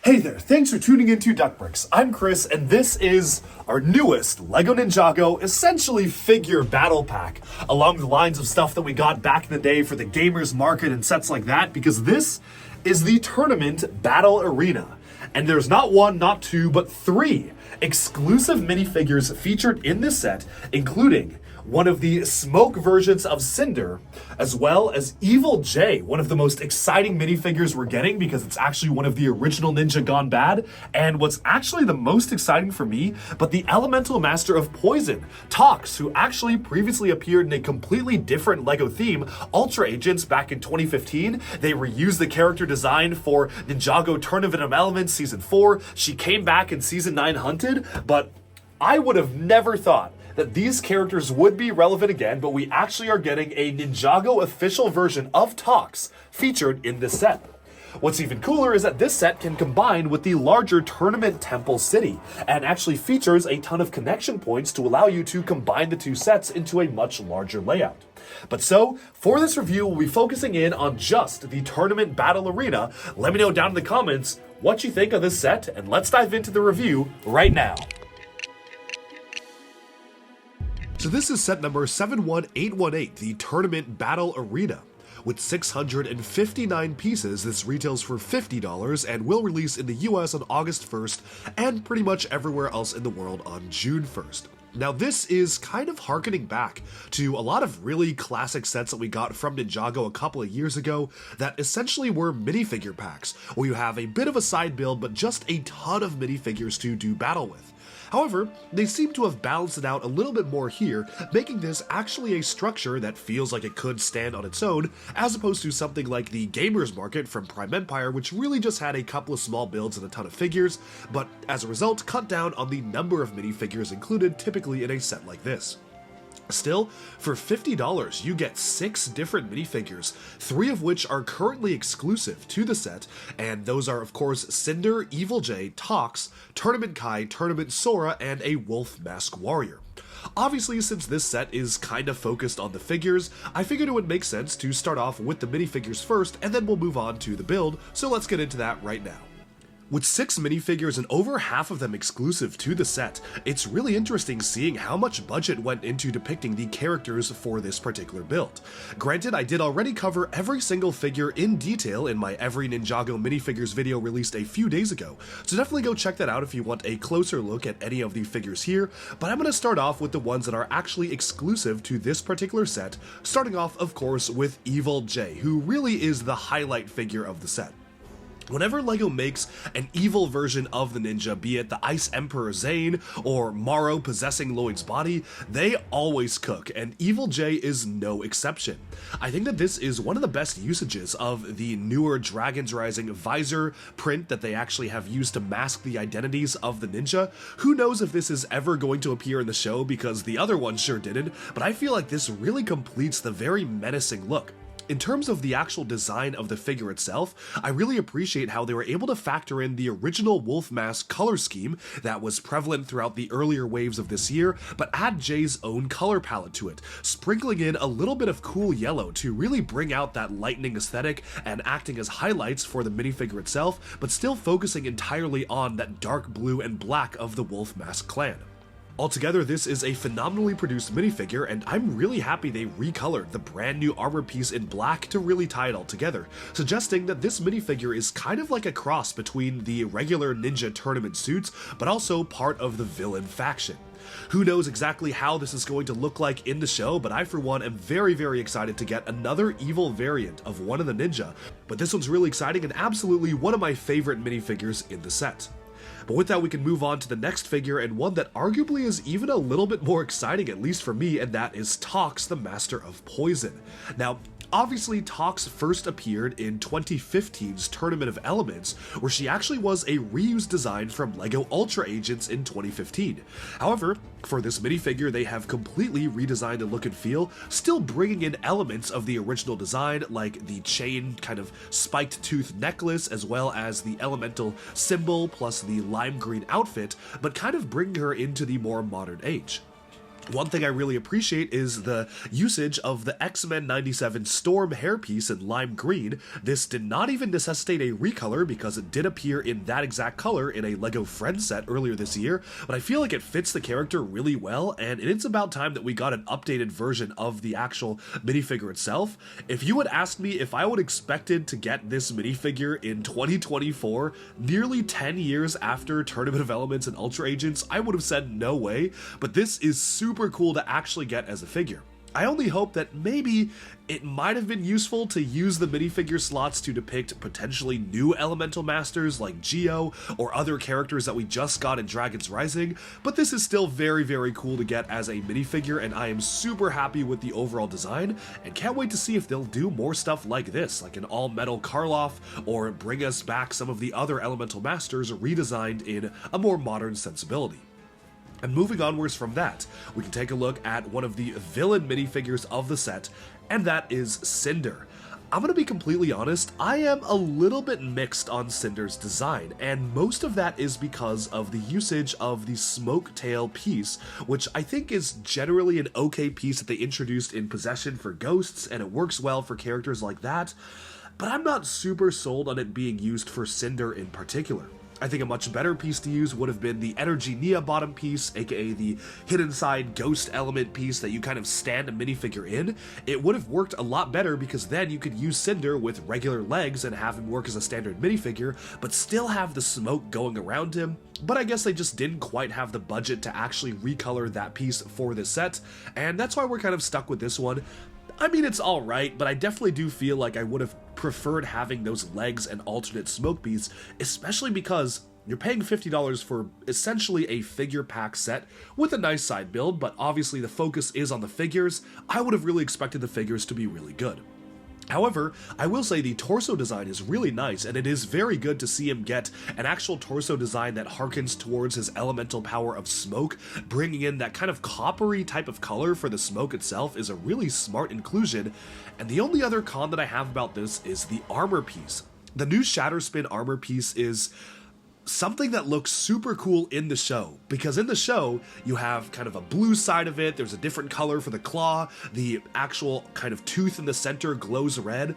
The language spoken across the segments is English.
Hey there, thanks for tuning into Duckbricks. I'm Chris, and this is our newest LEGO Ninjago essentially figure battle pack, along the lines of stuff that we got back in the day for the gamers market and sets like that, because this is the Tournament Battle Arena. And there's not one, not two, but three exclusive minifigures featured in this set, including one of the smoke versions of Cinder, as well as Evil J, one of the most exciting minifigures we're getting because it's actually one of the original Ninja gone bad, and what's actually the most exciting for me, but the Elemental Master of Poison, TOX, who actually previously appeared in a completely different LEGO theme, Ultra Agents, back in 2015. They reused the character design for Ninjago Tournament of Elements Season 4. She came back in Season 9 Hunted, but I would have never thought that these characters would be relevant again, but we actually are getting a Ninjago official version of TOX featured in this set. What's even cooler is that this set can combine with the larger Tournament Temple City, and actually features a ton of connection points to allow you to combine the two sets into a much larger layout. But so, for this review, we'll be focusing in on just the Tournament Battle Arena. Let me know down in the comments what you think of this set, and let's dive into the review right now. So this is set number 71818, the Tournament Battle Arena. With 659 pieces, this retails for $50 and will release in the US on August 1st and pretty much everywhere else in the world on June 1st. Now this is kind of harkening back to a lot of really classic sets that we got from Ninjago a couple of years ago that essentially were minifigure packs, where you have a bit of a side build but just a ton of minifigures to do battle with. However, they seem to have balanced it out a little bit more here, making this actually a structure that feels like it could stand on its own, as opposed to something like the Gamers Market from Prime Empire, which really just had a couple of small builds and a ton of figures, but as a result cut down on the number of minifigures included typically in a set like this. Still, for $50, you get 6 different minifigures, 3 of which are currently exclusive to the set, and those are, of course, Cinder, Evil J, TOX, Tournament Kai, Tournament Sora, and a Wolf Mask Warrior. Obviously, since this set is kind of focused on the figures, I figured it would make sense to start off with the minifigures first, and then we'll move on to the build, so let's get into that right now. With 6 minifigures and over half of them exclusive to the set, it's really interesting seeing how much budget went into depicting the characters for this particular build. Granted, I did already cover every single figure in detail in my Every Ninjago minifigures video released a few days ago, so definitely go check that out if you want a closer look at any of the figures here, but I'm going to start off with the ones that are actually exclusive to this particular set, starting off, of course, with Evil J, who really is the highlight figure of the set. Whenever LEGO makes an evil version of the ninja, be it the Ice Emperor Zane or Morrow possessing Lloyd's body, they always cook, and Evil J is no exception. I think that this is one of the best usages of the newer Dragon's Rising visor print that they actually have used to mask the identities of the ninja. Who knows if this is ever going to appear in the show, because the other one sure didn't, but I feel like this really completes the very menacing look. In terms of the actual design of the figure itself, I really appreciate how they were able to factor in the original Wolf Mask color scheme that was prevalent throughout the earlier waves of this year, but add Jay's own color palette to it, sprinkling in a little bit of cool yellow to really bring out that lightning aesthetic and acting as highlights for the minifigure itself, but still focusing entirely on that dark blue and black of the Wolf Mask clan. Altogether, this is a phenomenally produced minifigure, and I'm really happy they recolored the brand new armor piece in black to really tie it all together, suggesting that this minifigure is kind of like a cross between the regular ninja tournament suits, but also part of the villain faction. Who knows exactly how this is going to look like in the show, but I for one am very excited to get another evil variant of one of the ninja, but this one's really exciting and absolutely one of my favorite minifigures in the set. But with that, we can move on to the next figure, and one that arguably is even a little bit more exciting, at least for me, and that is TOX, the Master of Poison. Now, obviously, TOX first appeared in 2015's Tournament of Elements, where she actually was a reused design from LEGO Ultra Agents in 2015. However, for this minifigure, they have completely redesigned the look and feel, still bringing in elements of the original design, like the chain kind of spiked tooth necklace, as well as the elemental symbol plus the lime green outfit, but kind of bringing her into the more modern age. One thing I really appreciate is the usage of the X-Men 97 Storm hairpiece in lime green. This did not even necessitate a recolor because it did appear in that exact color in a LEGO Friends set earlier this year, but I feel like it fits the character really well, and it's about time that we got an updated version of the actual minifigure itself. If you had asked me if I would expected to get this minifigure in 2024, nearly 10 years after Tournament of Elements and Ultra Agents, I would have said no way, but this is super cool to actually get as a figure. I only hope that maybe it might have been useful to use the minifigure slots to depict potentially new elemental masters like Geo or other characters that we just got in Dragon's Rising, but this is still very, very cool to get as a minifigure, and I am super happy with the overall design and can't wait to see if they'll do more stuff like this, like an all-metal Karloff, or bring us back some of the other elemental masters redesigned in a more modern sensibility. And moving onwards from that, we can take a look at one of the villain minifigures of the set, and that is Cinder. I'm gonna be completely honest, I am a little bit mixed on Cinder's design, and most of that is because of the usage of the smoke tail piece, which I think is generally an okay piece that they introduced in Possession for Ghosts, and it works well for characters like that, but I'm not super sold on it being used for Cinder in particular. I think a much better piece to use would have been the Energy Nia bottom piece, aka the hidden side ghost element piece that you kind of stand a minifigure in. It would have worked a lot better because then you could use Cinder with regular legs and have him work as a standard minifigure, but still have the smoke going around him. But I guess they just didn't quite have the budget to actually recolor that piece for this set, and that's why we're kind of stuck with this one. I mean, it's alright, but I definitely do feel like I would have preferred having those legs and alternate smoke piece, especially because you're paying $50 for essentially a figure pack set with a nice side build, but obviously the focus is on the figures. I would have really expected the figures to be really good. However, I will say the torso design is really nice, and it is very good to see him get an actual torso design that harkens towards his elemental power of smoke. Bringing in that kind of coppery type of color for the smoke itself is a really smart inclusion, and the only other con that I have about this is the armor piece. The new Shatterspin armor piece is something that looks super cool in the show, because in the show you have kind of a blue side of it, there's a different color for the claw, the actual kind of tooth in the center glows red,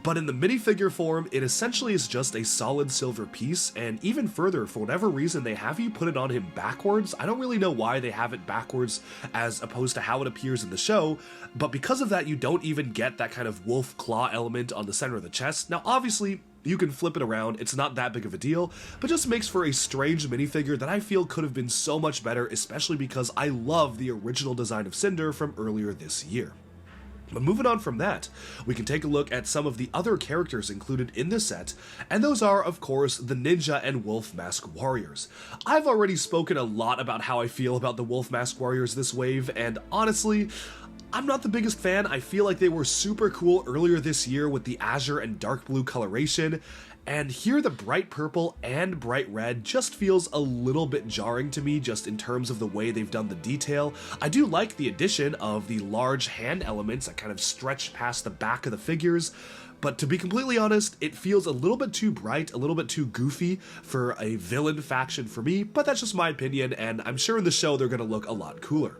but in the minifigure form it essentially is just a solid silver piece. And even further, for whatever reason they have you put it on him backwards. I don't really know why they have it backwards as opposed to how it appears in the show, but because of that you don't even get that kind of wolf claw element on the center of the chest. Now obviously you can flip it around, it's not that big of a deal, but just makes for a strange minifigure that I feel could have been so much better, especially because I love the original design of Cinder from earlier this year. But moving on from that, we can take a look at some of the other characters included in this set, and those are, of course, the Ninja and Wolf Mask Warriors. I've already spoken a lot about how I feel about the Wolf Mask Warriors this wave, and honestly, I'm not the biggest fan. I feel like they were super cool earlier this year with the azure and dark blue coloration, and here the bright purple and bright red just feels a little bit jarring to me just in terms of the way they've done the detail. I do like the addition of the large hand elements that kind of stretch past the back of the figures, but to be completely honest, it feels a little bit too bright, a little bit too goofy for a villain faction for me, but that's just my opinion, and I'm sure in the show they're going to look a lot cooler.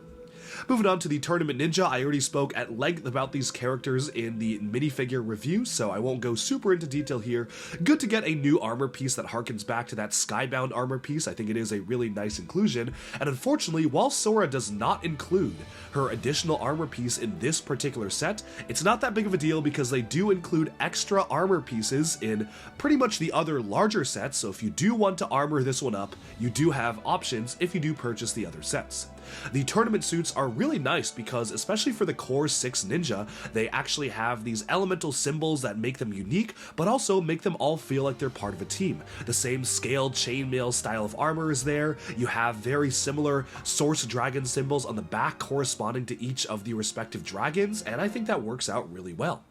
Moving on to the Tournament Ninja, I already spoke at length about these characters in the minifigure review, so I won't go super into detail here. Good to get a new armor piece that harkens back to that Skybound armor piece. I think it is a really nice inclusion, and unfortunately, while Sora does not include her additional armor piece in this particular set, it's not that big of a deal because they do include extra armor pieces in pretty much the other larger sets, so if you do want to armor this one up, you do have options if you do purchase the other sets. The tournament suits are really nice because, especially for the Core 6 Ninja, they actually have these elemental symbols that make them unique, but also make them all feel like they're part of a team. The same scaled chainmail style of armor is there, you have very similar Source Dragon symbols on the back corresponding to each of the respective dragons, and I think that works out really well.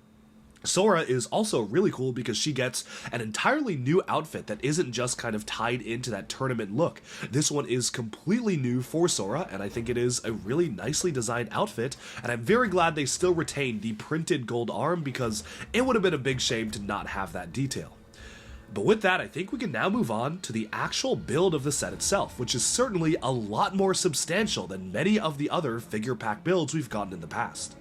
Sora is also really cool because she gets an entirely new outfit that isn't just kind of tied into that tournament look. This one is completely new for Sora, and I think it is a really nicely designed outfit, and I'm very glad they still retained the printed gold arm because it would have been a big shame to not have that detail. But with that, I think we can now move on to the actual build of the set itself, which is certainly a lot more substantial than many of the other figure pack builds we've gotten in the past.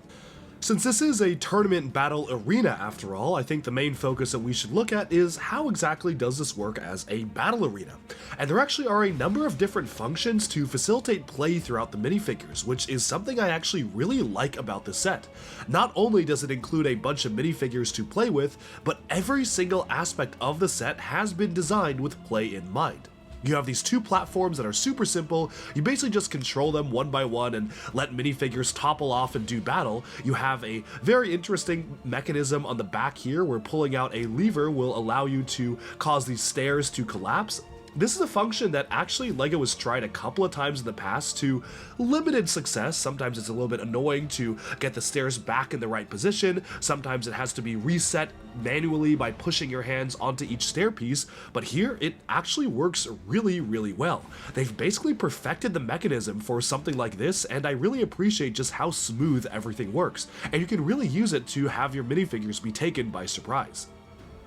Since this is a tournament battle arena after all, I think the main focus that we should look at is how exactly does this work as a battle arena. And there actually are a number of different functions to facilitate play throughout the minifigures, which is something I actually really like about the set. Not only does it include a bunch of minifigures to play with, but every single aspect of the set has been designed with play in mind. You have these two platforms that are super simple. You basically just control them one by one and let minifigures topple off and do battle. You have a very interesting mechanism on the back here where pulling out a lever will allow you to cause these stairs to collapse. This is a function that actually LEGO has tried a couple of times in the past to limited success. Sometimes it's a little bit annoying to get the stairs back in the right position. Sometimes it has to be reset manually by pushing your hands onto each stair piece, but here it actually works really, really well. They've basically perfected the mechanism for something like this, and I really appreciate just how smooth everything works. And you can really use it to have your minifigures be taken by surprise.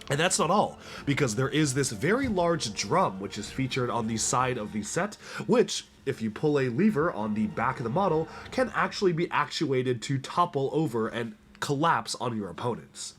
And that's not all, because there is this very large drum which is featured on the side of the set, which, if you pull a lever on the back of the model, can actually be actuated to topple over and collapse on your opponents.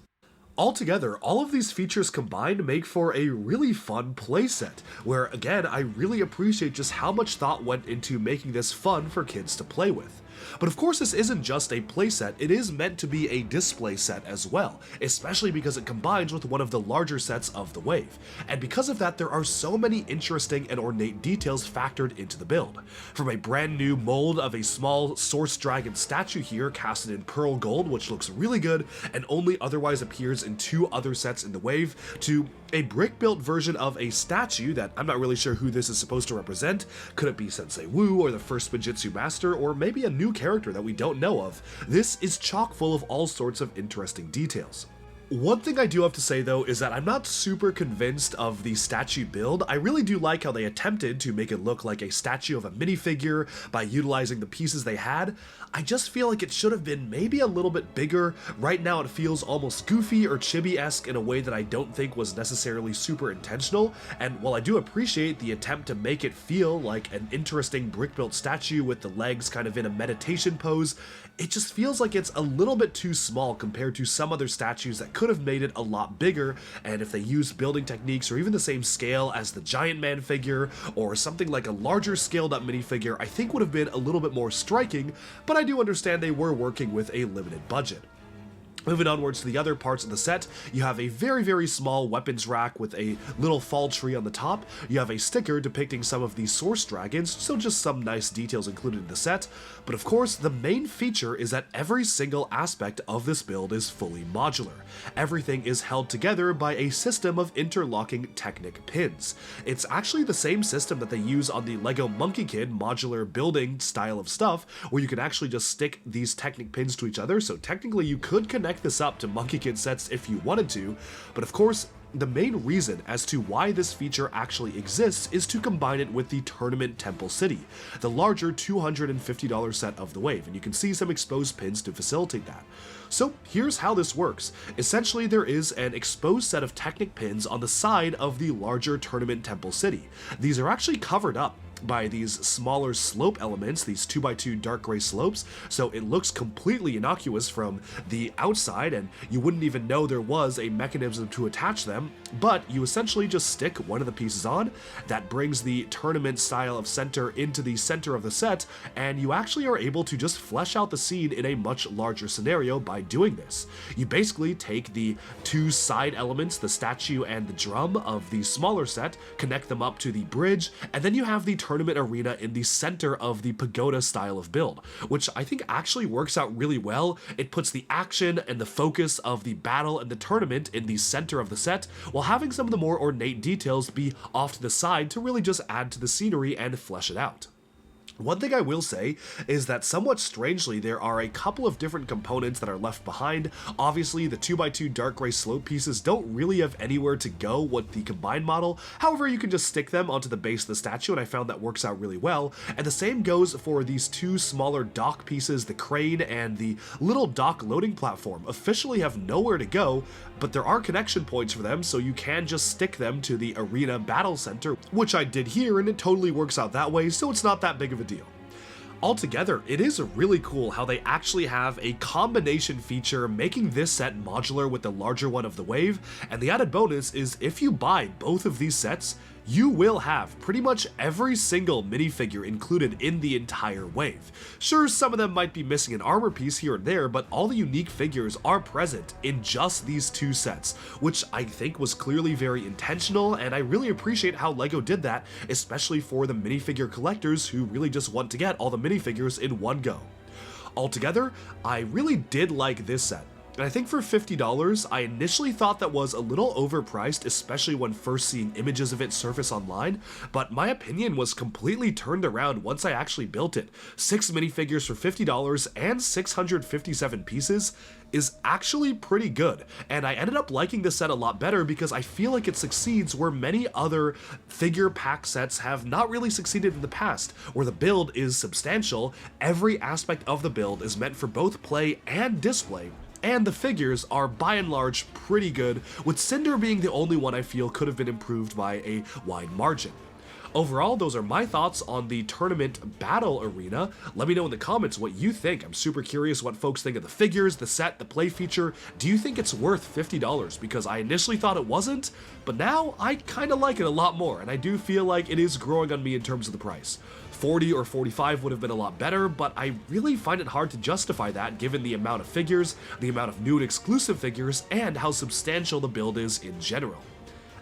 Altogether, all of these features combined make for a really fun playset, where again, I really appreciate just how much thought went into making this fun for kids to play with. But of course this isn't just a playset, it is meant to be a display set as well, especially because it combines with one of the larger sets of the wave. And because of that, there are so many interesting and ornate details factored into the build. From a brand new mold of a small Source Dragon statue here casted in pearl gold, which looks really good and only otherwise appears in two other sets in the wave, to a brick-built version of a statue that I'm not really sure who this is supposed to represent. Could it be Sensei Wu or the first Spinjitzu master, or maybe a new character that we don't know of? This is chock full of all sorts of interesting details. One thing I do have to say though is that I'm not super convinced of the statue build. I really do like how they attempted to make it look like a statue of a minifigure by utilizing the pieces they had. I just feel like it should have been maybe a little bit bigger. Right now it feels almost goofy or chibi-esque in a way that I don't think was necessarily super intentional, and while I do appreciate the attempt to make it feel like an interesting brick-built statue with the legs kind of in a meditation pose, it just feels like it's a little bit too small compared to some other statues that could have made it a lot bigger, and if they used building techniques or even the same scale as the Giant Man figure or something like a larger scaled up minifigure, I think would have been a little bit more striking, but I do understand they were working with a limited budget. Moving onwards to the other parts of the set, you have a very, very small weapons rack with a little fall tree on the top. You have a sticker depicting some of the Source Dragons, so just some nice details included in the set. But of course, the main feature is that every single aspect of this build is fully modular. Everything is held together by a system of interlocking Technic pins. It's actually the same system that they use on the LEGO Monkey Kid modular building style of stuff, where you can actually just stick these Technic pins to each other, so technically you could connect this up to Monkey Kid sets if you wanted to, but of course, the main reason as to why this feature actually exists is to combine it with the Tournament Temple City, the larger $250 set of the wave, and you can see some exposed pins to facilitate that. So here's how this works. Essentially, there is an exposed set of Technic pins on the side of the larger Tournament Temple City. These are actually covered up by these smaller slope elements, these 2x2 dark gray slopes, so it looks completely innocuous from the outside and you wouldn't even know there was a mechanism to attach them, but you essentially just stick one of the pieces on. That brings the tournament style of center into the center of the set, and you actually are able to just flesh out the scene in a much larger scenario by doing this. You basically take the two side elements, the statue and the drum of the smaller set, connect them up to the bridge, and then you have the tournament arena in the center of the pagoda style of build, which I think actually works out really well. It puts the action and the focus of the battle and the tournament in the center of the set, while having some of the more ornate details be off to the side to really just add to the scenery and flesh it out. One thing I will say is that somewhat strangely, there are a couple of different components that are left behind. Obviously, the 2x2 dark gray slope pieces don't really have anywhere to go with the combined model. However, you can just stick them onto the base of the statue, and I found that works out really well. And the same goes for these two smaller dock pieces, the crane and the little dock loading platform. Officially have nowhere to go, but there are connection points for them, so you can just stick them to the arena battle center, which I did here, and it totally works out that way, so it's not that big of a deal. Altogether, it is really cool how they actually have a combination feature making this set modular with the larger one of the wave, and the added bonus is if you buy both of these sets, you will have pretty much every single minifigure included in the entire wave. Sure, some of them might be missing an armor piece here and there, but all the unique figures are present in just these two sets, which I think was clearly very intentional, and I really appreciate how LEGO did that, especially for the minifigure collectors who really just want to get all the minifigures in one go. Altogether, I really did like this set. And I think for $50, I initially thought that was a little overpriced, especially when first seeing images of it surface online, but my opinion was completely turned around once I actually built it. 6 minifigures for $50 and 657 pieces is actually pretty good, and I ended up liking this set a lot better because I feel like it succeeds where many other figure pack sets have not really succeeded in the past, where the build is substantial, every aspect of the build is meant for both play and display, and the figures are by and large pretty good, with Cinder being the only one I feel could have been improved by a wide margin. Overall, those are my thoughts on the tournament battle arena. Let me know in the comments what you think. I'm super curious what folks think of the figures, the set, the play feature. Do you think it's worth $50? Because I initially thought it wasn't, but now I kind of like it a lot more, and I do feel like it is growing on me in terms of the price. 40 or 45 would have been a lot better, but I really find it hard to justify that given the amount of figures, the amount of new and exclusive figures, and how substantial the build is in general.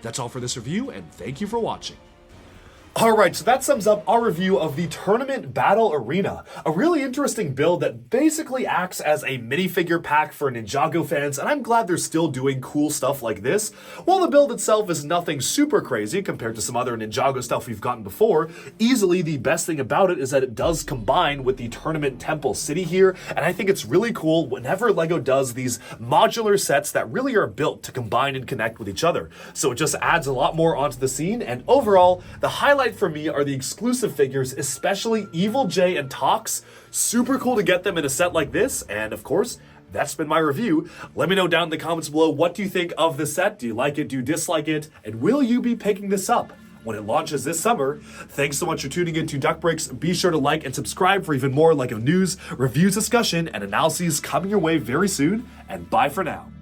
That's all for this review, and thank you for watching. Alright, so that sums up our review of the Tournament Battle Arena, a really interesting build that basically acts as a minifigure pack for Ninjago fans, and I'm glad they're still doing cool stuff like this. While the build itself is nothing super crazy compared to some other Ninjago stuff we've gotten before, easily the best thing about it is that it does combine with the Tournament Temple City here, and I think it's really cool whenever LEGO does these modular sets that really are built to combine and connect with each other. So it just adds a lot more onto the scene, and overall, the highlight for me are the exclusive figures, especially Evil J and TOX. Super cool to get them in a set like this, and of course, that's been my review. Let me know down in the comments below, what do you think of the set? Do you like it? Do you dislike it? And will you be picking this up when it launches this summer? Thanks so much for tuning in to Duck Breaks. Be sure to like and subscribe for even more LEGO news, reviews, discussion, and analyses coming your way very soon, and bye for now.